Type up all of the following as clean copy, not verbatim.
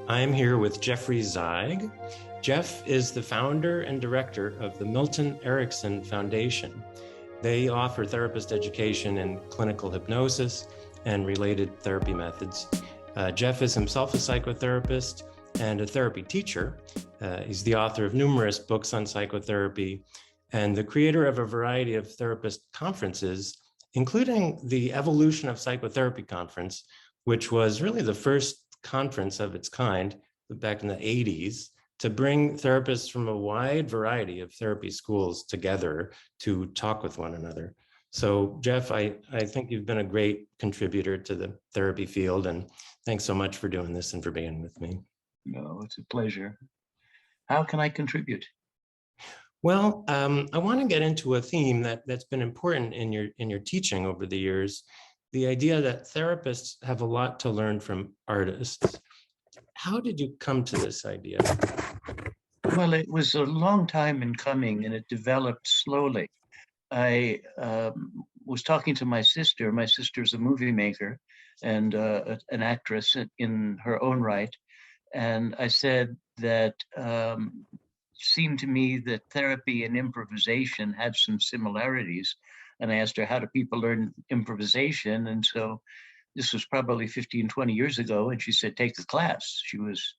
I'm here with Jeffrey Zeig. Jeff is the founder and director of the Milton Erickson Foundation. They offer therapist education in clinical hypnosis and related therapy methods. Jeff is himself a psychotherapist and a therapy teacher. He's the author of numerous books on psychotherapy and the creator of a variety of therapist conferences, including the Evolution of Psychotherapy Conference, which was really the first conference of its kind back in the 80s to bring therapists from a wide variety of therapy schools together to talk with one another. So Jeff, I think you've been a great contributor to the therapy field, and thanks so much for doing this and for being with me. No, it's a pleasure. How can I contribute? Well, I want to get into a theme that's been important in your teaching over the years, the idea that therapists have a lot to learn from artists. How did you come to this idea? Well, it was a long time in coming and it developed slowly. I was talking to my sister. My sister's a movie maker and an actress in her own right. And I said that seemed to me that therapy and improvisation had some similarities. And I asked her, how do people learn improvisation? And so this was probably 15, 20 years ago. And she said, take a class. She was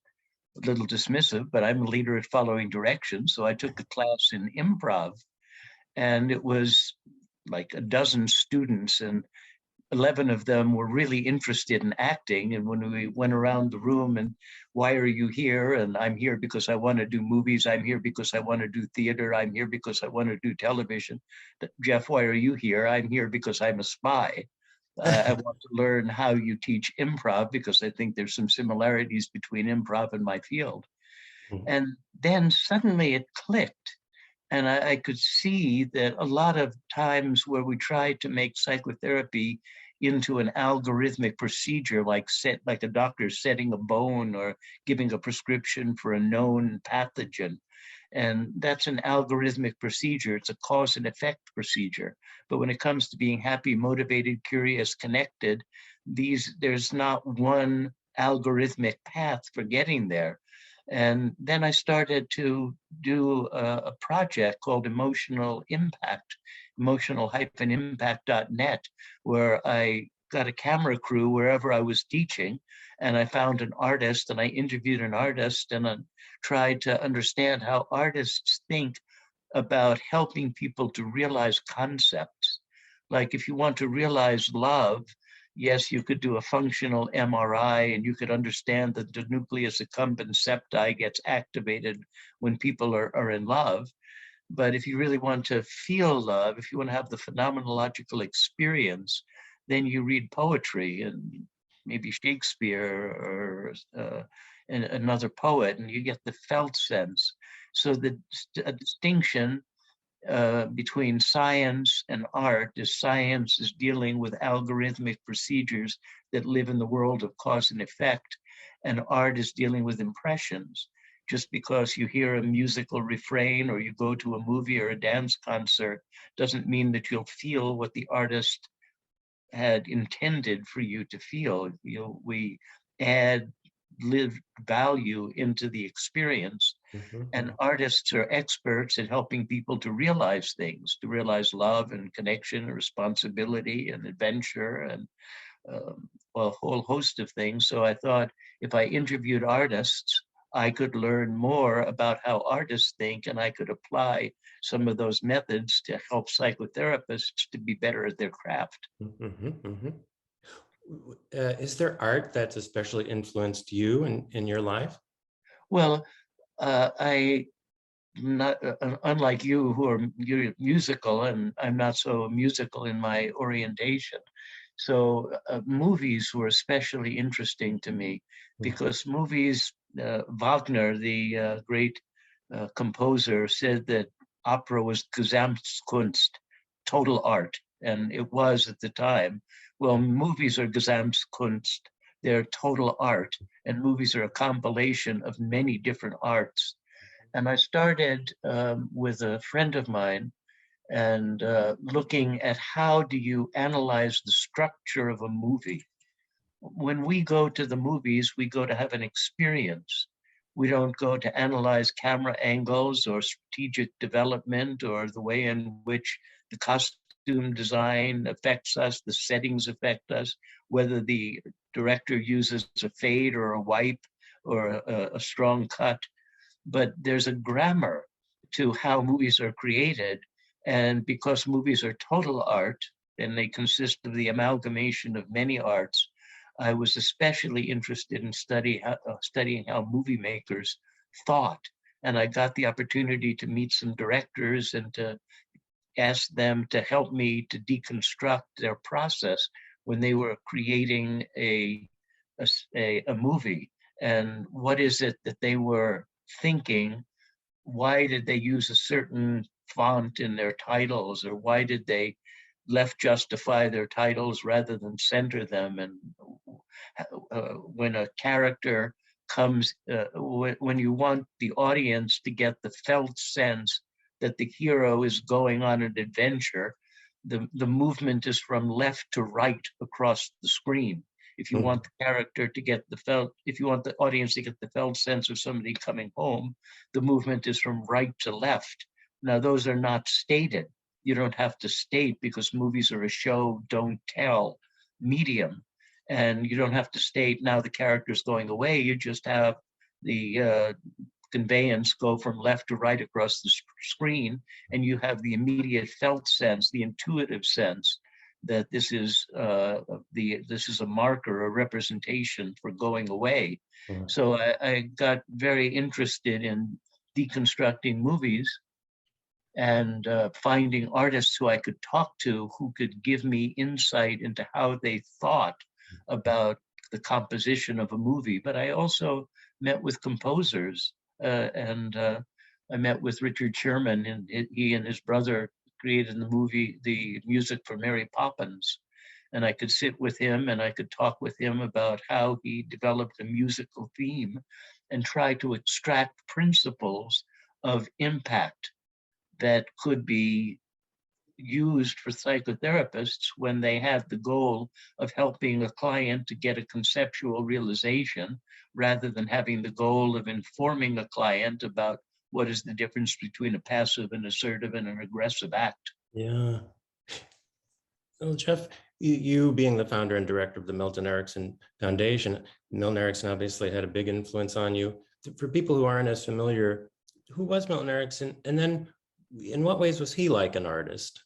a little dismissive, but I'm a leader at following directions. So I took a class in improv, and it was like a dozen students, and 11 of them were really interested in acting. And when we went around the room and why are you here? And I'm here because I want to do movies. I'm here because I want to do theater. I'm here because I want to do television. Jeff, why are you here? I'm here because I'm a spy. I want to learn how you teach improv because I think there's some similarities between improv and my field. Mm-hmm. And then suddenly it clicked. And I could see that a lot of times where we try to make psychotherapy into an algorithmic procedure, like a doctor setting a bone or giving a prescription for a known pathogen. And that's an algorithmic procedure. It's a cause and effect procedure. But when it comes to being happy, motivated, curious, connected, there's not one algorithmic path for getting there. And then I started to do a project called Emotional Impact, emotional-impact.net, where I got a camera crew wherever I was teaching, and I found an artist and I interviewed an artist and I tried to understand how artists think about helping people to realize concepts. Like if you want to realize love, yes, you could do a functional MRI and you could understand that the nucleus accumbens septi gets activated when people are in love. But if you really want to feel love, if you want to have the phenomenological experience, then you read poetry and maybe Shakespeare or another poet, and you get the felt sense. So the distinction between science and art is science is dealing with algorithmic procedures that live in the world of cause and effect, and art is dealing with impressions. Just because you hear a musical refrain or you go to a movie or a dance concert doesn't mean that you'll feel what the artist had intended for you to feel. We add lived value into the experience. Mm-hmm. And artists are experts at helping people to realize things, to realize love and connection and responsibility and adventure and a whole host of things. So I thought if I interviewed artists, I could learn more about how artists think, and I could apply some of those methods to help psychotherapists to be better at their craft. Mm-hmm, mm-hmm. Is there art that's especially influenced you in your life? Well, I not unlike you who are musical, and I'm not so musical in my orientation. So movies were especially interesting to me because movies, Wagner, the great composer, said that opera was Gesamtkunst, total art, and it was at the time. Well, movies are Gesamtkunst, they're total art, and movies are a compilation of many different arts. And I started with a friend of mine and looking at how do you analyze the structure of a movie. when we go to the movies, we go to have an experience. We don't go to analyze camera angles or strategic development or the way in which the costume design affects us, the settings affect us, whether the director uses a fade or a wipe or a strong cut. But there's a grammar to how movies are created. And because movies are total art and they consist of the amalgamation of many arts, I was especially interested in studying how movie makers thought. And I got the opportunity to meet some directors and to ask them to help me to deconstruct their process when they were creating a movie. And what is it that they were thinking? Why did they use a certain font in their titles, or why did they left justify their titles rather than center them? And when a character comes, when you want the audience to get the felt sense that the hero is going on an adventure, the movement is from left to right across the screen. If you want the character to get if you want the audience to get the felt sense of somebody coming home, the movement is from right to left. Now, those are not stated. You don't have to state, because movies are a show, don't tell medium. And you don't have to state now the character's going away. You just have the conveyance go from left to right across the screen, and you have the immediate felt sense, the intuitive sense that this is a marker, a representation for going away. So I got very interested in deconstructing movies and finding artists who I could talk to, who could give me insight into how they thought about the composition of a movie. But I also met with composers, and I met with Richard Sherman, and he and his brother created the music for Mary Poppins. And I could sit with him and I could talk with him about how he developed a musical theme and try to extract principles of impact that could be used for psychotherapists when they had the goal of helping a client to get a conceptual realization, rather than having the goal of informing a client about what is the difference between a passive and assertive and an aggressive act. Yeah. Well, Jeff, you being the founder and director of the Milton Erickson Foundation, Milton Erickson obviously had a big influence on you. For people who aren't as familiar, who was Milton Erickson? And then in what ways was he like an artist?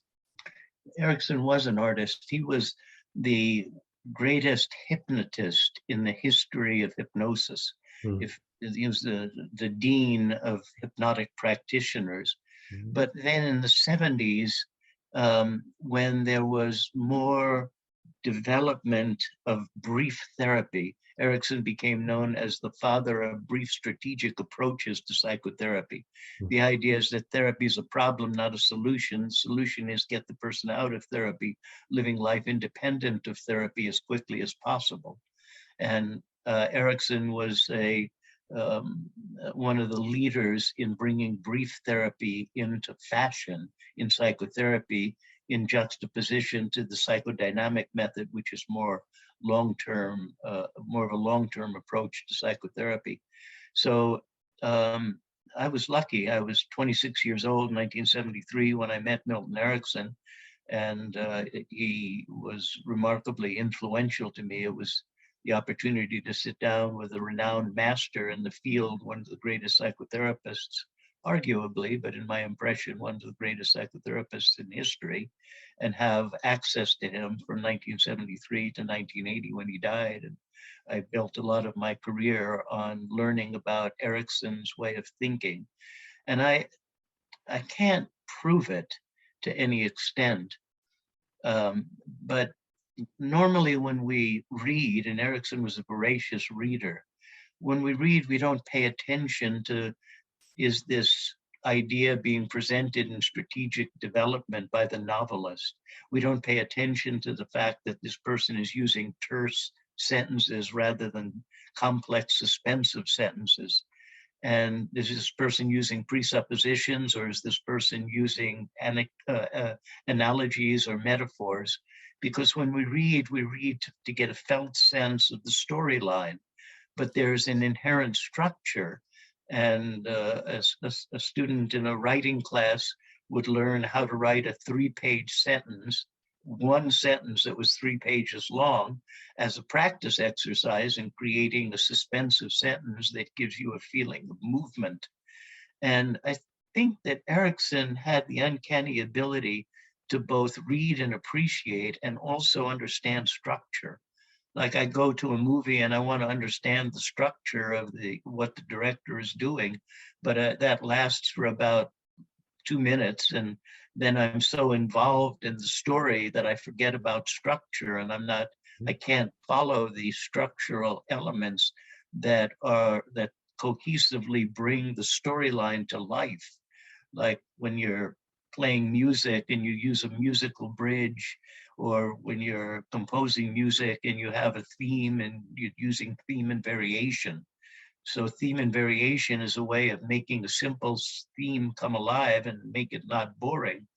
Erickson was an artist. He was the greatest hypnotist in the history of hypnosis. If he was the dean of hypnotic practitioners. But then in the 70s, when there was more development of brief therapy, Erickson became known as the father of brief strategic approaches to psychotherapy. The idea is that therapy is a problem, not a solution. The solution is get the person out of therapy, living life independent of therapy as quickly as possible. And Erickson was one of the leaders in bringing brief therapy into fashion in psychotherapy, in juxtaposition to the psychodynamic method, which is more long-term, more of a long-term approach to psychotherapy. So I was lucky. I was 26 years old in 1973 when I met Milton Erickson, and he was remarkably influential to me. It was the opportunity to sit down with a renowned master in the field, one of the greatest psychotherapists, arguably, but in my impression, one of the greatest psychotherapists in history, and have access to him from 1973 to 1980 when he died. And I built a lot of my career on learning about Erickson's way of thinking. And I can't prove it to any extent, but normally when we read, and Erickson was a voracious reader, when we read, we don't pay attention to, is this idea being presented in strategic development by the novelist? We don't pay attention to the fact that this person is using terse sentences rather than complex suspensive sentences. And is this person using presuppositions, or is this person using analogies or metaphors? because when we read to get a felt sense of the storyline, but there's an inherent structure. And as a student in a writing class would learn how to write a 3-page sentence, one sentence that was 3 pages long, as a practice exercise in creating a suspensive sentence that gives you a feeling of movement. And I think that Erickson had the uncanny ability to both read and appreciate and also understand structure. Like, I go to a movie and I want to understand the structure of what the director is doing, but that lasts for about 2 minutes, and then I'm so involved in the story that I forget about structure, and I can't follow the structural elements that cohesively bring the storyline to life. Like when you're playing music and you use a musical bridge, or when you're composing music and you have a theme and you're using theme and variation. So theme and variation is a way of making a simple theme come alive and make it not boring.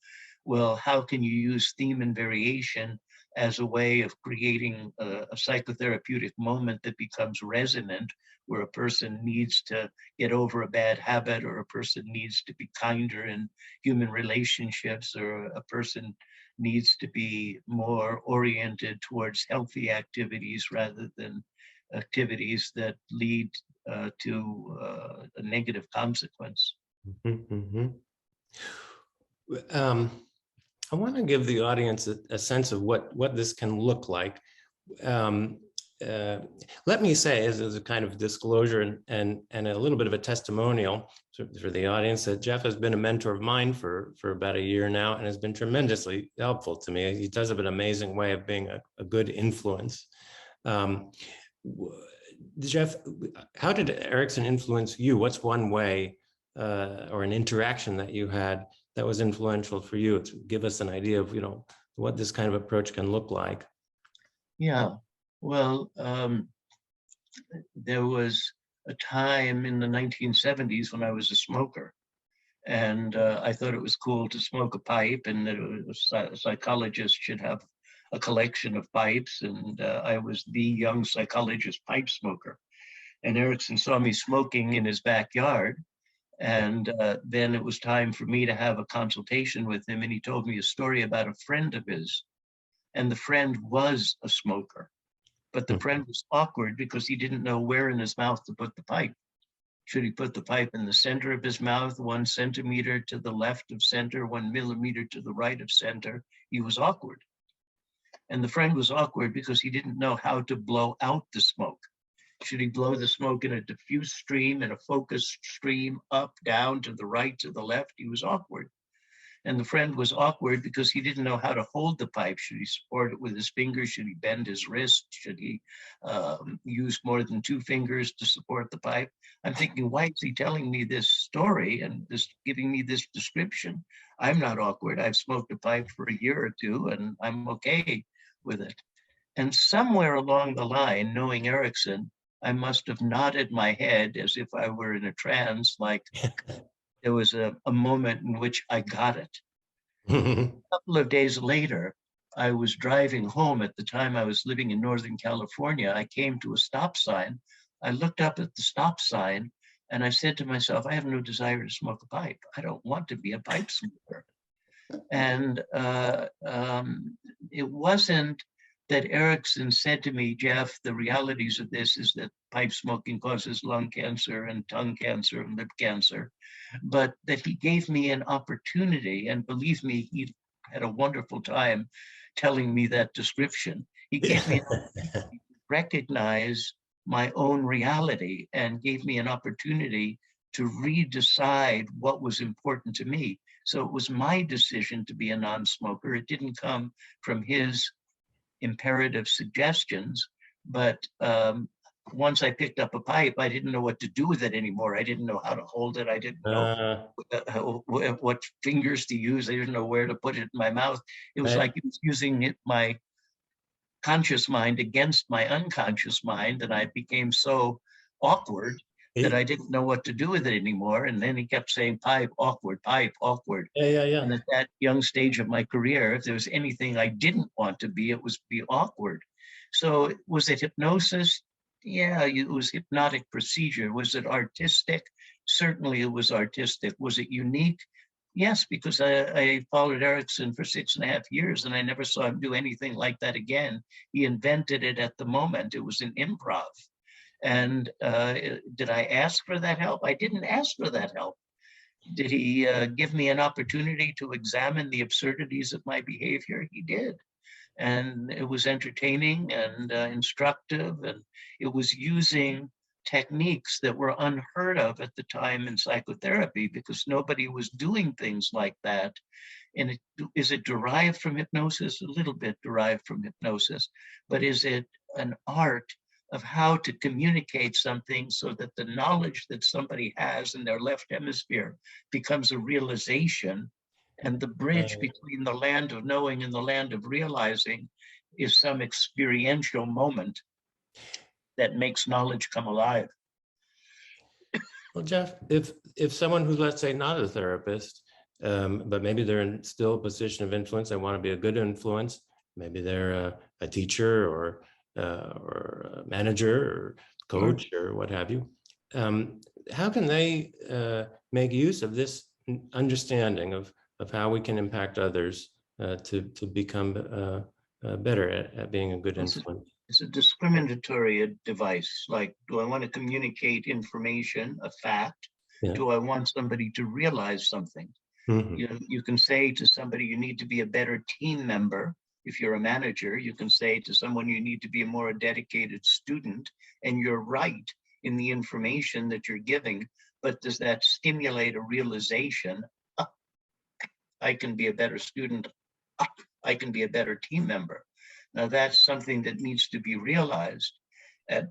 Well, how can you use theme and variation as a way of creating a psychotherapeutic moment that becomes resonant, where a person needs to get over a bad habit, or a person needs to be kinder in human relationships, or a person needs to be more oriented towards healthy activities rather than activities that lead to a negative consequence. Mm-hmm. I want to give the audience a sense of what this can look like. Let me say, as a kind of disclosure and a little bit of a testimonial for the audience, that Jeff has been a mentor of mine for about a year now and has been tremendously helpful to me. He does have an amazing way of being a good influence. Jeff, how did Erickson influence you? What's one way or an interaction that you had that was influential for you, to give us an idea of, what this kind of approach can look like? Yeah, well, there was a time in the 1970s when I was a smoker, and I thought it was cool to smoke a pipe, and that a psychologist should have a collection of pipes, and I was the young psychologist pipe smoker. And Erickson saw me smoking in his backyard, and then it was time for me to have a consultation with him, and he told me a story about a friend of his, and the friend was a smoker, but the friend was awkward because he didn't know where in his mouth to put the pipe. Should he put the pipe in the center of his mouth, 1 centimeter to the left of center, 1 millimeter to the right of center? He was awkward. And the friend was awkward because he didn't know how to blow out the smoke. Should he blow the smoke in a diffuse stream, in a focused stream, up, down, to the right, to the left? He was awkward. And the friend was awkward because he didn't know how to hold the pipe. Should he support it with his fingers? Should he bend his wrist? Should he use more than 2 fingers to support the pipe? I'm thinking, why is he telling me this story and giving me this description? I'm not awkward. I've smoked a pipe for a year or 2, and I'm okay with it. And somewhere along the line, knowing Erickson, I must have nodded my head as if I were in a trance, like there was a moment in which I got it. A couple of days later, I was driving home. At the time I was living in Northern California. I came to a stop sign. I looked up at the stop sign and I said to myself, I have no desire to smoke a pipe. I don't want to be a pipe smoker. And it wasn't that Erickson said to me, Jeff, the realities of this is that pipe smoking causes lung cancer and tongue cancer and lip cancer, but that he gave me an opportunity, and believe me, he had a wonderful time telling me that description. He gave me an opportunity to recognize my own reality and gave me an opportunity to redecide what was important to me. So it was my decision to be a non-smoker. It didn't come from his imperative suggestions, but once I picked up a pipe, I didn't know what to do with it anymore. I didn't know how to hold it. I didn't know what fingers to use. I didn't know where to put it in my mouth. It was like he was using my conscious mind against my unconscious mind, and I became so awkward that I didn't know what to do with it anymore. And then he kept saying, pipe, awkward, Yeah. And at that young stage of my career, if there was anything I didn't want to be, it was be awkward. So was it hypnosis? Yeah, it was hypnotic procedure. Was it artistic? Certainly it was artistic. Was it unique? Yes, because I followed Erickson for 6.5 years and I never saw him do anything like that again. He invented it at the moment. It was an improv. And did I ask for that help? I didn't ask for that help. Did he give me an opportunity to examine the absurdities of my behavior? He did. And it was entertaining and instructive. And it was using techniques that were unheard of at the time in psychotherapy because nobody was doing things like that. And is it derived from hypnosis? A little bit derived from hypnosis, but is it an art of how to communicate something so that the knowledge that somebody has in their left hemisphere becomes a realization, and the bridge between the land of knowing and the land of realizing is some experiential moment that makes knowledge come alive. Well, Jeff, if someone who's, let's say, not a therapist, but maybe they're in still a position of influence, they want to be a good influence, maybe they're a teacher or a manager or coach or what have you, how can they make use of this understanding of how we can impact others to become better at being a good influence? It's a discriminatory device. Like, do I want to communicate information, a fact? Yeah. Do I want somebody to realize something? Mm-hmm. You can say to somebody, you need to be a better team member. If you're a manager, you can say to someone, you need to be a more dedicated student. And you're right in the information that you're giving. But does that stimulate a realization? I can be a better student. I can be a better team member. Now that's something that needs to be realized. At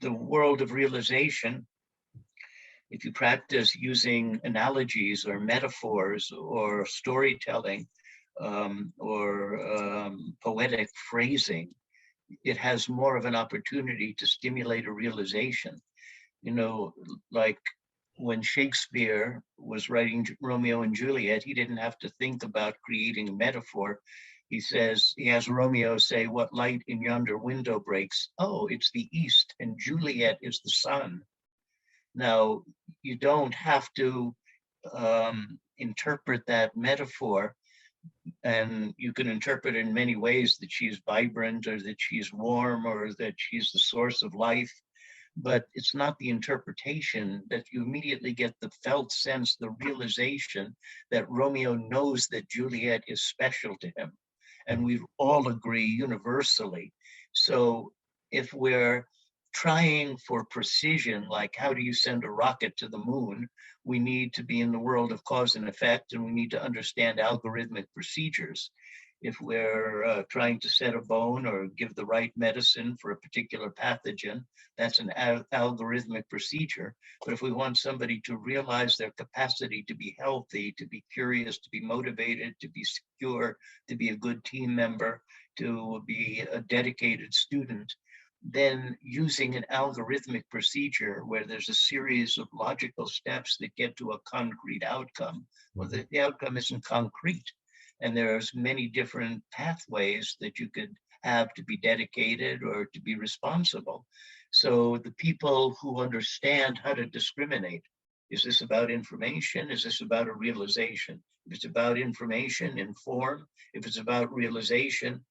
the world of realization, if you practice using analogies or metaphors or storytelling or poetic phrasing, it has more of an opportunity to stimulate a realization. You know, like when Shakespeare was writing Romeo and Juliet, he didn't have to think about creating a metaphor. He says, he has Romeo say, what light in yonder window breaks? Oh, it's the east, and Juliet is the sun. Now, you don't have to interpret that metaphor, and you can interpret in many ways that she's vibrant or that she's warm or that she's the source of life. But it's not the interpretation that you immediately get the felt sense, the realization that Romeo knows that Juliet is special to him. And we all agree universally. So if we're trying for precision, like how do you send a rocket to the moon, we need to be in the world of cause and effect, and we need to understand algorithmic procedures. If we're trying to set a bone or give the right medicine for a particular pathogen, that's an algorithmic procedure. But if we want somebody to realize their capacity to be healthy, to be curious, to be motivated, to be secure, to be a good team member, to be a dedicated student, then using an algorithmic procedure where there's a series of logical steps that get to a concrete outcome, well, the outcome isn't concrete. And there's many different pathways that you could have to be dedicated or to be responsible. So the people who understand how to discriminate, is this about information? Is this about a realization? If it's about information, inform. If it's about realization,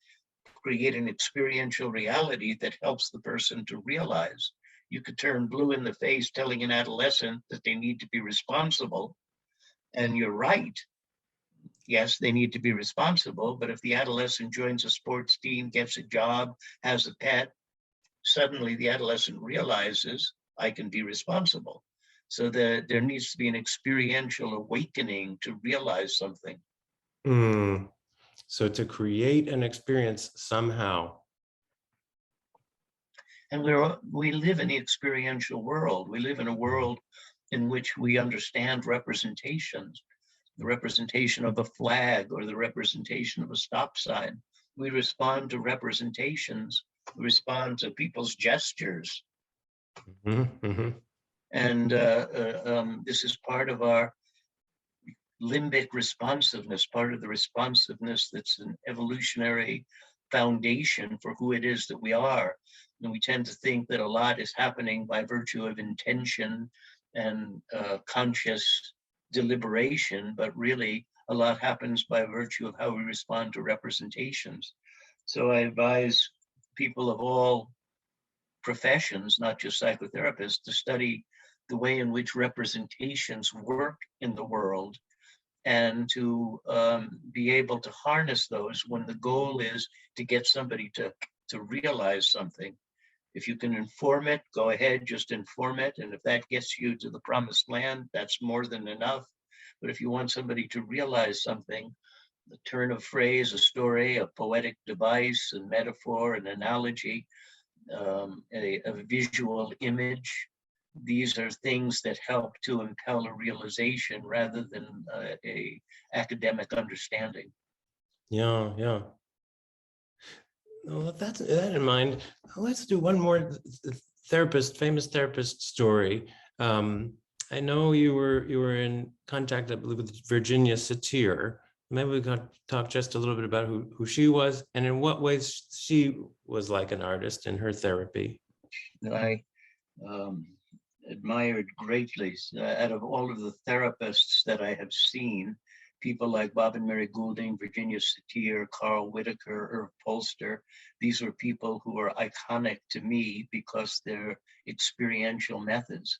create an experiential reality that helps the person to realize. You could turn blue in the face telling an adolescent that they need to be responsible, and you're right. Yes, they need to be responsible, but if the adolescent joins a sports team, gets a job, has a pet, suddenly the adolescent realizes I can be responsible. So there needs to be an experiential awakening to realize something. So to create an experience somehow. And we live in the experiential world. We live in a world in which we understand representations. The representation of a flag or the representation of a stop sign. We respond to representations. We respond to people's gestures. Mm-hmm, mm-hmm. And this is part of our limbic responsiveness, part of the responsiveness that's an evolutionary foundation for who it is that we are. And we tend to think that a lot is happening by virtue of intention and conscious deliberation, but really a lot happens by virtue of how we respond to representations. So I advise people of all professions, not just psychotherapists, to study the way in which representations work in the world, and to be able to harness those when the goal is to get somebody to realize something. If you can inform it, go ahead, just inform it. And if that gets you to the promised land, that's more than enough. But if you want somebody to realize something, a turn of phrase, a story, a poetic device, a metaphor, an analogy, a visual image, these are things that help to impel a realization rather than a academic understanding. Yeah, yeah. Well, with that in mind, let's do one more famous therapist story. I know you were in contact, I believe, with Virginia Satir. Maybe we could talk just a little bit about who she was and in what ways she was like an artist in her therapy. I admired greatly, out of all of the therapists that I have seen, people like Bob and Mary Goulding, Virginia Satir, Carl Whitaker, Irv Polster. These are people who are iconic to me because they're experiential methods.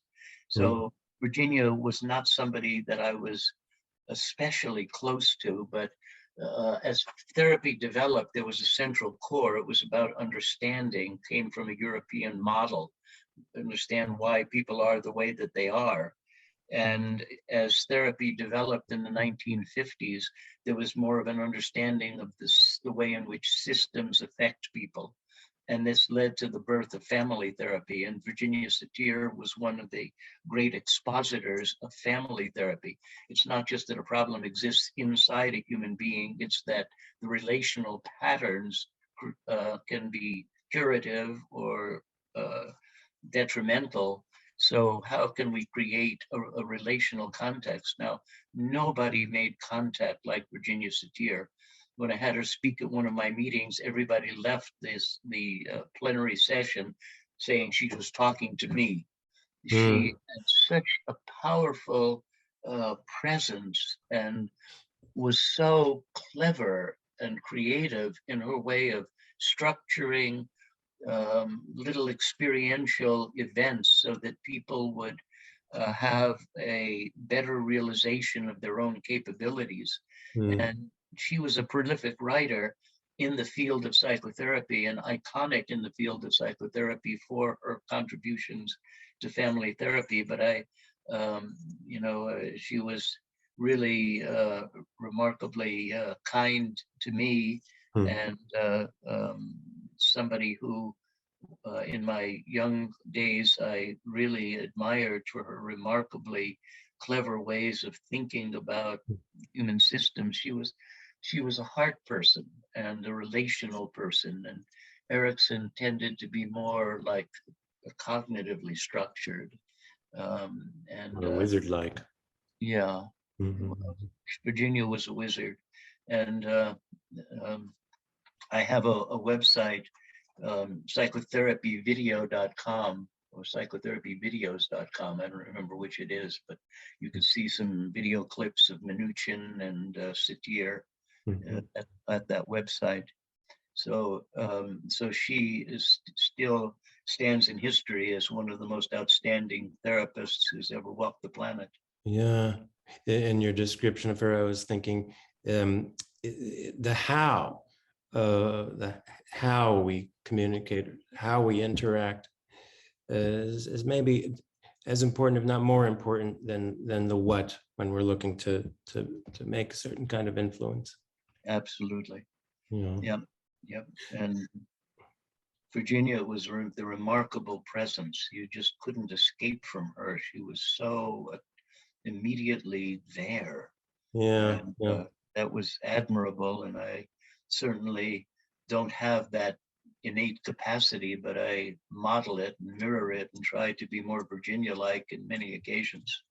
So Virginia was not somebody that I was especially close to, but as therapy developed, there was a central core. It was about understanding, came from a European model, understand why people are the way that they are. And as therapy developed in the 1950s, there was more of an understanding of this, the way in which systems affect people. And this led to the birth of family therapy. And Virginia Satir was one of the great expositors of family therapy. It's not just that a problem exists inside a human being, it's that the relational patterns can be curative or detrimental. So how can we create a relational context? Now, nobody made contact like Virginia Satir. When I had her speak at one of my meetings, everybody left the plenary session saying she was talking to me. She had such a powerful presence and was so clever and creative in her way of structuring little experiential events so that people would have a better realization of their own capabilities. And she was a prolific writer in the field of psychotherapy and iconic in the field of psychotherapy for her contributions to family therapy. But she was really remarkably kind to me, and somebody who in my young days I really admired for her remarkably clever ways of thinking about human systems. She was a heart person and a relational person, and Erickson tended to be more like cognitively structured, and wizard-like. Yeah. Virginia was a wizard, and I have a website, psychotherapyvideo.com or psychotherapyvideos.com. I don't remember which it is, but you can see some video clips of Minuchin and Satir at that website. So she still stands in history as one of the most outstanding therapists who's ever walked the planet. Yeah. In your description of her, I was thinking the how we communicate, how we interact is maybe as important, if not more important, than the what when we're looking to make a certain kind of influence. Absolutely. Yeah. Yep. And Virginia was the remarkable presence. You just couldn't escape from her. She was so immediately there. Yeah. That was admirable, and I certainly don't have that innate capacity, but I model it and mirror it and try to be more Virginia-like in many occasions.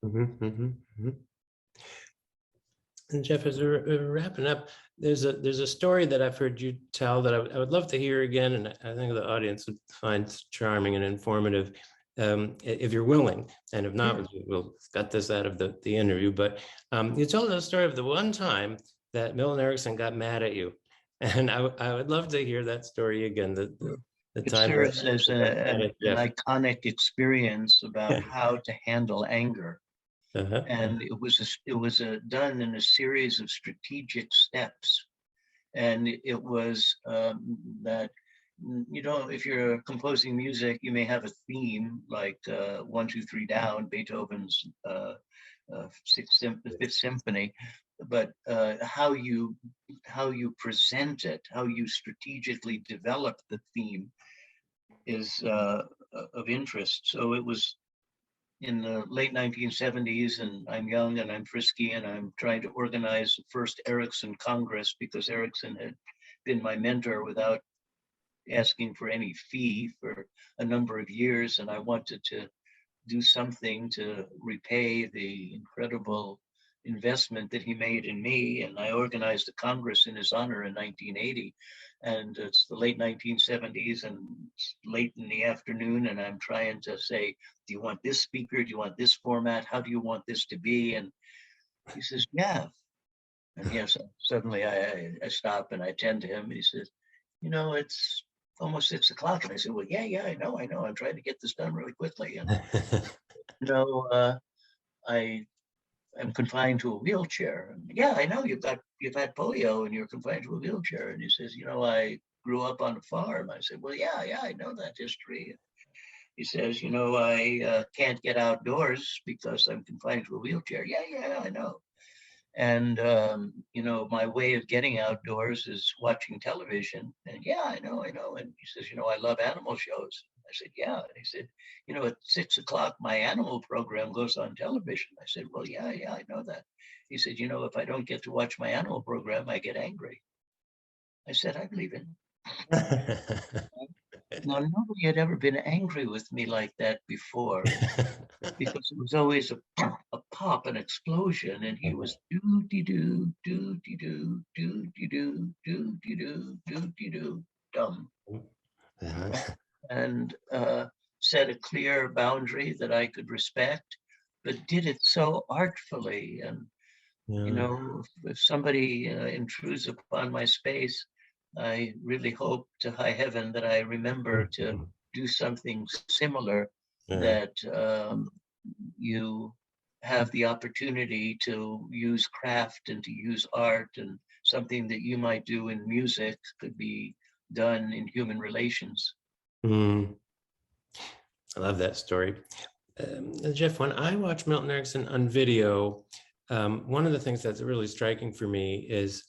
And Jeff, as we're wrapping up, there's a story that I've heard you tell that I would love to hear again, and I think the audience would find charming and informative, if you're willing. And if not, we'll cut this out of the interview. But you told the story of the one time that Milton Erickson got mad at you, and I would love to hear that story again. The It time serves that as an iconic experience about how to handle anger. And it was done in a series of strategic steps. And it was that, you know, if you're composing music, you may have a theme like 1, 2, 3 down, Beethoven's Fifth Symphony, but how you present it, how you strategically develop the theme is of interest. So it was in the late 1970s, and I'm young and I'm frisky, and I'm trying to organize the first Erickson Congress because Erickson had been my mentor without asking for any fee for a number of years, and I wanted to do something to repay the incredible investment that he made in me. And I organized a Congress in his honor in 1980. And it's the late 1970s and it's late in the afternoon. And I'm trying to say, do you want this speaker? Do you want this format? How do you want this to be? And he says, yeah. And yes, suddenly I stop and I attend to him. And he says, you know, it's almost 6 o'clock. And I said, well, yeah, I know. I'm trying to get this done really quickly. And, you know, I'm confined to a wheelchair. And, yeah, I know you've had polio and you're confined to a wheelchair. And he says, you know, I grew up on a farm. I said, well, yeah, I know that history. He says, you know, I can't get outdoors because I'm confined to a wheelchair. Yeah, I know. And, you know, my way of getting outdoors is watching television. And yeah, I know. And he says, you know, I love animal shows. I said, yeah. And he said, you know, at 6 o'clock, my animal program goes on television. I said, well, yeah, I know that. He said, you know, if I don't get to watch my animal program, I get angry. I said, I believe in. Now, nobody had ever been angry with me like that before, because it was always a pop, an explosion, and he was do-de-doo, do-de-doo, do-de-doo, do-de-doo, do-de-doo, dumb. And set a clear boundary that I could respect, but did it so artfully. And, you know, if somebody intrudes upon my space, I really hope to high heaven that I remember to do something similar, that you have the opportunity to use craft and to use art, and something that you might do in music could be done in human relations. I love that story. Jeff, when I watch Milton Erickson on video, one of the things that's really striking for me is,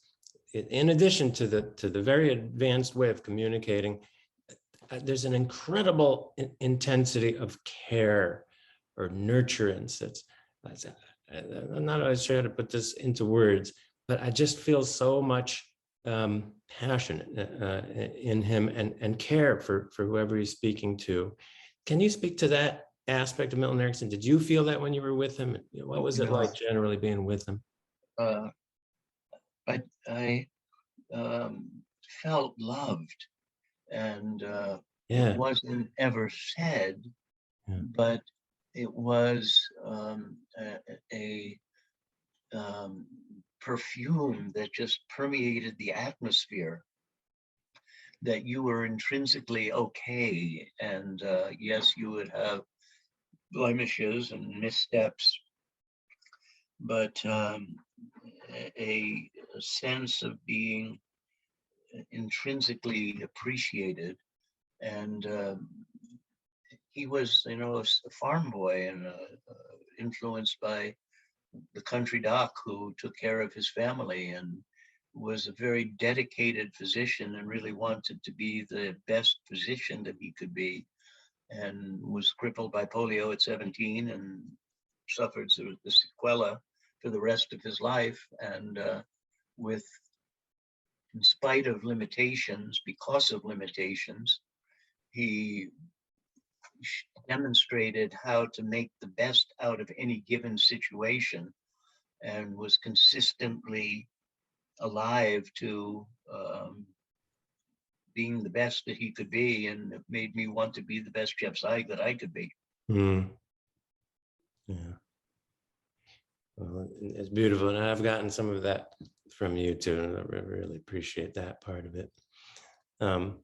in addition to the very advanced way of communicating, there's an incredible intensity of care or nurturance. I'm not always sure how to put this into words, but I just feel so much passion in him and care for whoever he's speaking to. Can you speak to that aspect of Milton Erickson? Did you feel that when you were with him? What was it like generally being with him? I felt loved, and it wasn't ever said, but it was a perfume that just permeated the atmosphere, that you were intrinsically okay. And yes, you would have blemishes and missteps, but a sense of being intrinsically appreciated. And he was, you know, a farm boy, and influenced by the country doc who took care of his family, and was a very dedicated physician and really wanted to be the best physician that he could be, and was crippled by polio at 17 and suffered the sequela for the rest of his life. And with in spite of limitations, because of limitations, he demonstrated how to make the best out of any given situation and was consistently alive to being the best that he could be, and it made me want to be the best Jeff Zeig that I could be. Mm. Yeah. Well, it's beautiful, and I've gotten some of that from you too, and I really appreciate that part of it. Well,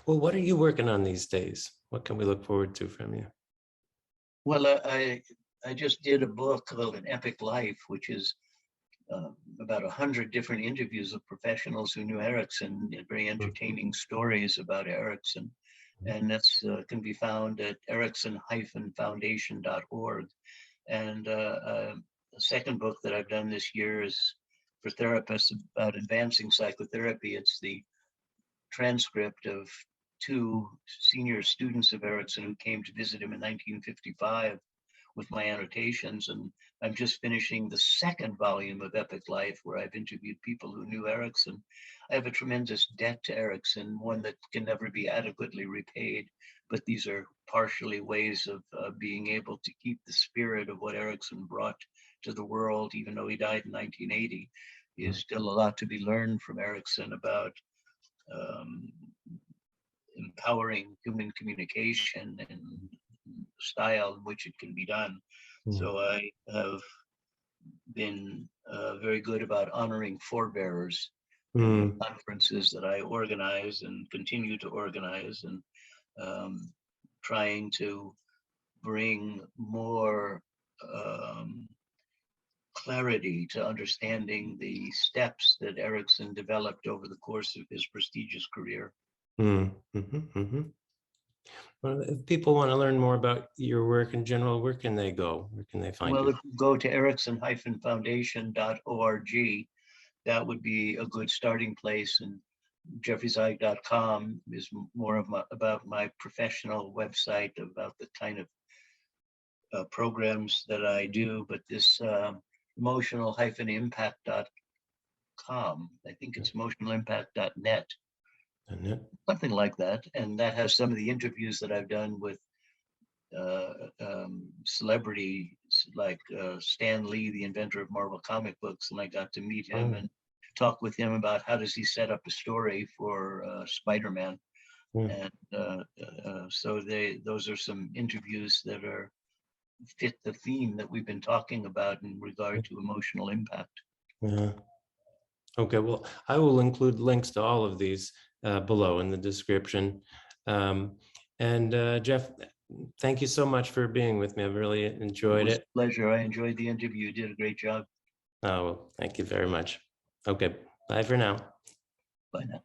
what are you working on these days? What can we look forward to from you? Well, I just did a book called An Epic Life, which is about 100 different interviews of professionals who knew Erickson, very entertaining stories about Erickson. And that's can be found at erickson-foundation.org. And the second book that I've done this year is for therapists about advancing psychotherapy. It's the transcript of 2 senior students of Erickson who came to visit him in 1955 with my annotations. And I'm just finishing the second volume of Epic Life, where I've interviewed people who knew Erickson. I have a tremendous debt to Erickson, one that can never be adequately repaid, but these are partially ways of being able to keep the spirit of what Erickson brought to the world. Even though he died in 1980, there's still a lot to be learned from Erickson about empowering human communication and style in which it can be done. So I have been very good about honoring forebearers in conferences that I organize and continue to organize, and trying to bring more clarity to understanding the steps that Erickson developed over the course of his prestigious career. Well, if people want to learn more about your work in general, where can they go? Where can they find you? Well, if you go to erickson-foundation.org, that would be a good starting place. And jeffreyzeig.com is more of about my professional website, about the kind of programs that I do. But this emotional-impact.com, I think it's emotionalimpact.net. Something like that. And that has some of the interviews that I've done with celebrities like Stan Lee, the inventor of Marvel comic books. And I got to meet him and talk with him about how does he set up a story for Spider-Man. And so those are some interviews that fit the theme that we've been talking about in regard to emotional impact. Yeah. Okay, well, I will include links to all of these below in the description. Jeff, thank you so much for being with me. I've really enjoyed it. It was a pleasure. I enjoyed the interview. You did a great job. Oh, well, thank you very much. Okay, bye for now. Bye now.